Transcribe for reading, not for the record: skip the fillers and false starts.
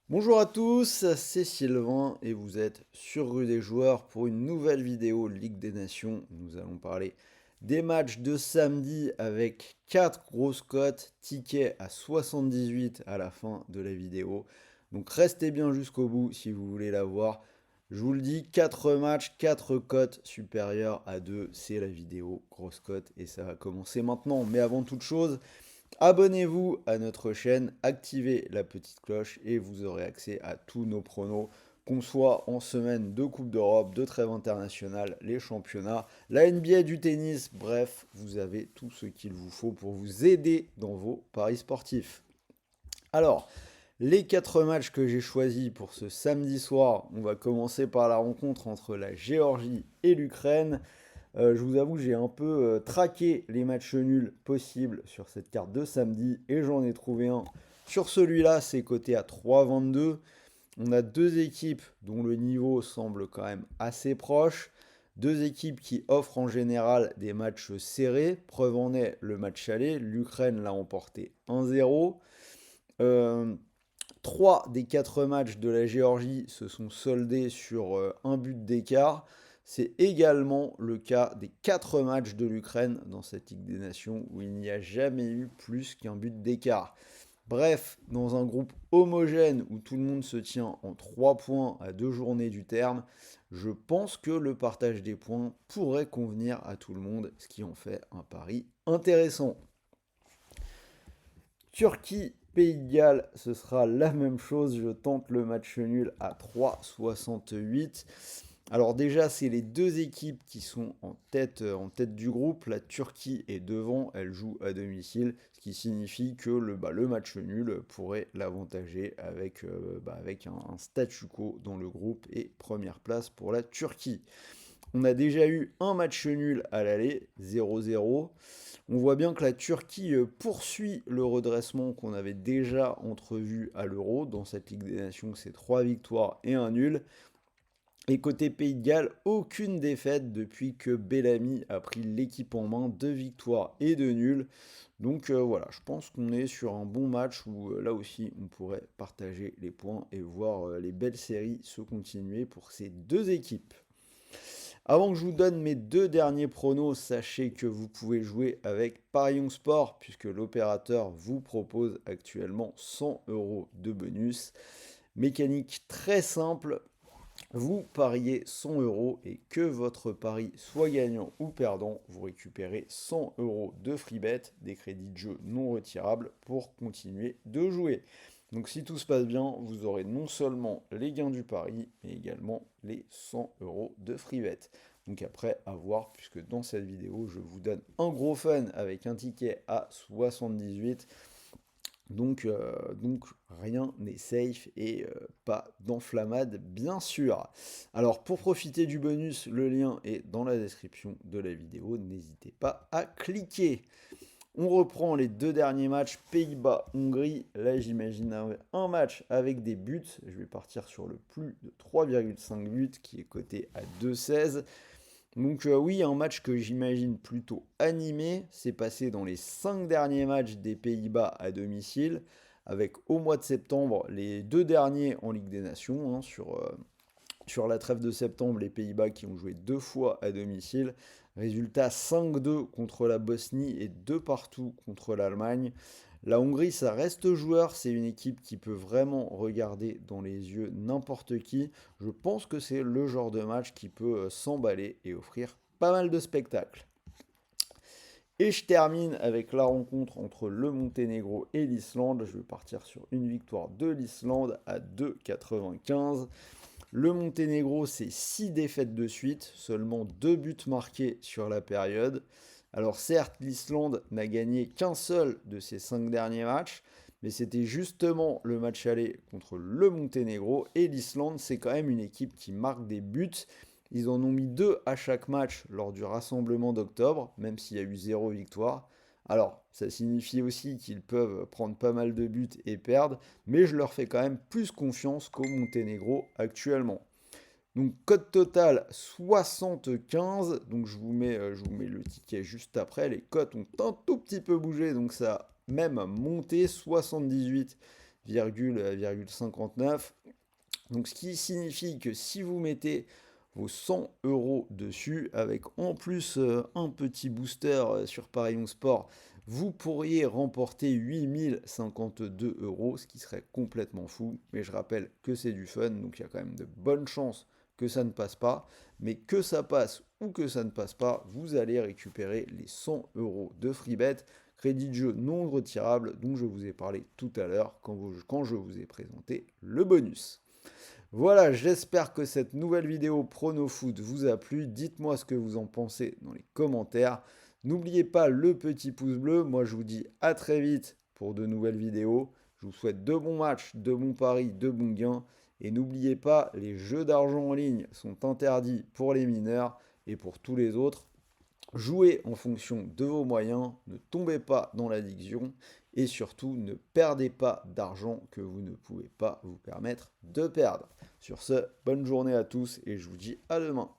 Bonjour à tous, c'est Sylvain et vous êtes sur Rue des Joueurs pour une nouvelle vidéo Ligue des Nations. Nous allons parler des matchs de samedi avec 4 grosses cotes, tickets à 78 à la fin de la vidéo. Donc restez bien jusqu'au bout si vous voulez la voir. Je vous le dis, 4 matchs, 4 cotes supérieures à 2, c'est la vidéo grosse cote et ça va commencer maintenant. Mais avant toute chose, abonnez-vous à notre chaîne, activez la petite cloche et vous aurez accès à tous nos pronos, qu'on soit en semaine de Coupe d'Europe, de trêve internationale, les championnats, la NBA du tennis, bref, vous avez tout ce qu'il vous faut pour vous aider dans vos paris sportifs. Alors, les 4 matchs que j'ai choisis pour ce samedi soir, on va commencer par la rencontre entre la Géorgie et l'Ukraine. Je vous avoue, j'ai un peu traqué les matchs nuls possibles sur cette carte de samedi et j'en ai trouvé un. Sur celui-là, c'est coté à 3,22. On a deux équipes dont le niveau semble quand même assez proche. Deux équipes qui offrent en général des matchs serrés. Preuve en est le match aller. L'Ukraine l'a emporté 1-0. Euh, Trois des quatre matchs de la Géorgie se sont soldés sur un but d'écart. C'est également le cas des quatre matchs de l'Ukraine dans cette Ligue des Nations où il n'y a jamais eu plus qu'un but d'écart. Bref, dans un groupe homogène où tout le monde se tient en 3 points à 2 journées du terme, je pense que le partage des points pourrait convenir à tout le monde, ce qui en fait un pari intéressant. Turquie, Pays de Galles, ce sera la même chose. Je tente le match nul à 3,68. Alors déjà, c'est les deux équipes qui sont en tête du groupe. La Turquie est devant, elle joue à domicile, ce qui signifie que le match nul pourrait l'avantager avec un statu quo dans le groupe et première place pour la Turquie. On a déjà eu un match nul à l'aller, 0-0. On voit bien que la Turquie poursuit le redressement qu'on avait déjà entrevu à l'Euro. Dans cette Ligue des Nations, c'est 3 victoires et un nul. Et côté Pays de Galles, aucune défaite depuis que Bellamy a pris l'équipe en main, 2 victoires et 2 nuls. Donc voilà, je pense qu'on est sur un bon match où là aussi on pourrait partager les points et voir les belles séries se continuer pour ces deux équipes. Avant que je vous donne mes deux derniers pronos, sachez que vous pouvez jouer avec Parion Sport puisque l'opérateur vous propose actuellement 100 euros de bonus. Mécanique très simple, vous pariez 100 euros et que votre pari soit gagnant ou perdant, vous récupérez 100 euros de free bet, des crédits de jeu non retirables pour continuer de jouer. Donc si tout se passe bien, vous aurez non seulement les gains du pari, mais également les 100 euros de free bet. Donc après, à voir, puisque dans cette vidéo, je vous donne un gros fun avec un ticket à 78. Donc rien n'est safe et pas d'enflammade, bien sûr. Alors pour profiter du bonus, le lien est dans la description de la vidéo. N'hésitez pas à cliquer. On reprend les deux derniers matchs, Pays-Bas-Hongrie. Là, j'imagine un match avec des buts. Je vais partir sur le plus de 3,5 buts qui est coté à 2,16. Donc oui, un match que j'imagine plutôt animé. C'est passé dans les 5 derniers matchs des Pays-Bas à domicile, avec au mois de septembre les deux derniers en Ligue des Nations, sur la trêve de septembre, les Pays-Bas qui ont joué deux fois à domicile. Résultat 5-2 contre la Bosnie et 2 partout contre l'Allemagne. La Hongrie, ça reste joueur, c'est une équipe qui peut vraiment regarder dans les yeux n'importe qui. Je pense que c'est le genre de match qui peut s'emballer et offrir pas mal de spectacles. Et je termine avec la rencontre entre le Monténégro et l'Islande. Je vais partir sur une victoire de l'Islande à 2,95. Le Monténégro, c'est 6 défaites de suite, seulement 2 buts marqués sur la période. Alors certes, l'Islande n'a gagné qu'un seul de ses 5 derniers matchs, mais c'était justement le match aller contre le Monténégro, et l'Islande, c'est quand même une équipe qui marque des buts. Ils en ont mis 2 à chaque match lors du rassemblement d'octobre, même s'il y a eu 0 victoire. Alors, ça signifie aussi qu'ils peuvent prendre pas mal de buts et perdre, mais je leur fais quand même plus confiance qu'au Monténégro actuellement. Donc code total 75, donc je vous mets le ticket juste après, les cotes ont un tout petit peu bougé, donc ça a même monté 78,5 0,59. Donc ce qui signifie que si vous mettez vos 100 euros dessus, avec en plus un petit booster sur Paris Sport, vous pourriez remporter 8052 euros, ce qui serait complètement fou. Mais je rappelle que c'est du fun, donc il y a quand même de bonnes chances que ça ne passe pas. Mais que ça passe ou que ça ne passe pas, vous allez récupérer les 100 euros de FreeBet, crédit de jeu non retirable dont je vous ai parlé tout à l'heure quand je vous ai présenté le bonus. Voilà, j'espère que cette nouvelle vidéo Prono Foot vous a plu. Dites-moi ce que vous en pensez dans les commentaires. N'oubliez pas le petit pouce bleu. Moi, je vous dis à très vite pour de nouvelles vidéos. Je vous souhaite de bons matchs, de bons paris, de bons gains. Et n'oubliez pas, les jeux d'argent en ligne sont interdits pour les mineurs et pour tous les autres. Jouez en fonction de vos moyens, ne tombez pas dans l'addiction et surtout ne perdez pas d'argent que vous ne pouvez pas vous permettre de perdre. Sur ce, bonne journée à tous et je vous dis à demain.